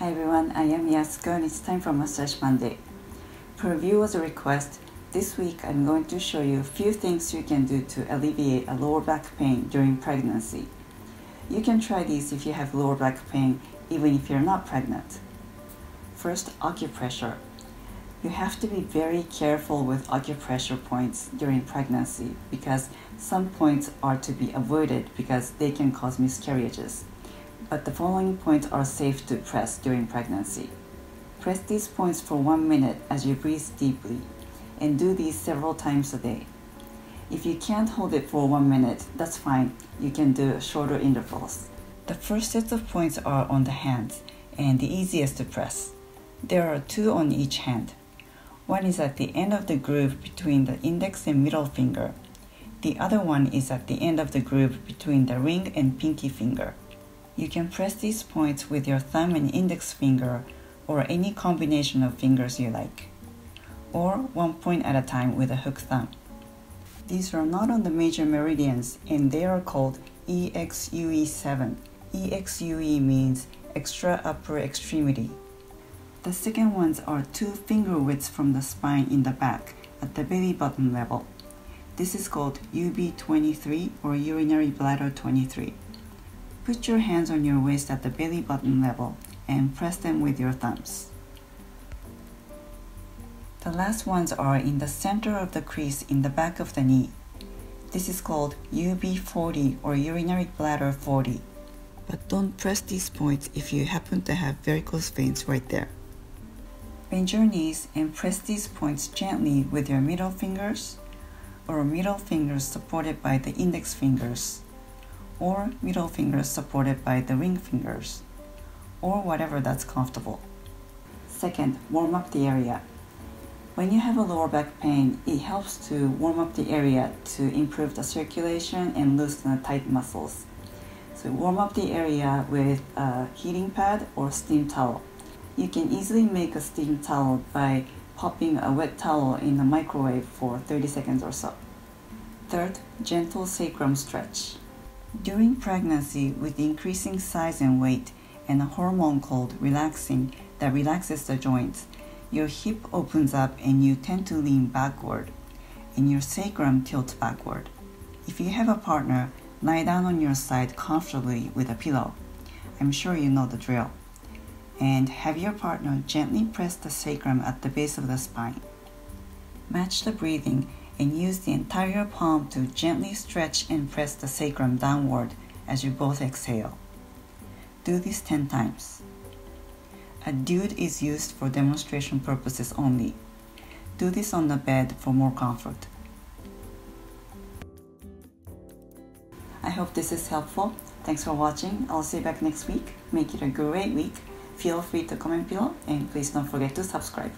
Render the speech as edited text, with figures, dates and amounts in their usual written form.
Hi everyone, I am Yasuko and it's time for Massage Monday. Per viewer's request, this week I'm going to show you a few things you can do to alleviate a lower back pain during pregnancy. You can try these if you have lower back pain even if you're not pregnant. First, acupressure. You have to be very careful with acupressure points during pregnancy because some points are to be avoided because they can cause miscarriages. But the following points are safe to press during pregnancy. Press these points for 1 minute as you breathe deeply, and do these several times a day. If you can't hold it for 1 minute, that's fine. You can do shorter intervals. The first set of points are on the hands, and the easiest to press. There are 2 on each hand. One is at the end of the groove between the index and middle finger. The other one is at the end of the groove between the ring and pinky finger. You can press these points with your thumb and index finger or any combination of fingers you like, or 1 point at a time with a hook thumb. These are not on the major meridians and they are called EXUE7. EXUE means extra upper extremity. The second ones are 2 finger widths from the spine in the back at the belly button level. This is called UB23 or urinary bladder 23. Put your hands on your waist at the belly button level and press them with your thumbs. The last ones are in the center of the crease in the back of the knee. This is called UB40 or urinary bladder 40. But don't press these points if you happen to have varicose veins right there. Bend your knees and press these points gently with your middle fingers or middle fingers supported by the index fingers, or middle fingers supported by the ring fingers, or whatever that's comfortable. Second, warm up the area. When you have a lower back pain, it helps to warm up the area to improve the circulation and loosen the tight muscles. So warm up the area with a heating pad or steam towel. You can easily make a steam towel by popping a wet towel in the microwave for 30 seconds or so. Third, gentle sacrum stretch. During pregnancy, with increasing size and weight and a hormone called relaxin that relaxes the joints, your hip opens up and you tend to lean backward, and your sacrum tilts backward. If you have a partner, lie down on your side comfortably with a pillow. I'm sure you know the drill. And have your partner gently press the sacrum at the base of the spine. Match the breathing and use the entire palm to gently stretch and press the sacrum downward as you both exhale. Do this 10 times. A dude is used for demonstration purposes only. Do this on the bed for more comfort. I hope this is helpful. Thanks for watching. I'll see you back next week. Make it a great week. Feel free to comment below and please don't forget to subscribe.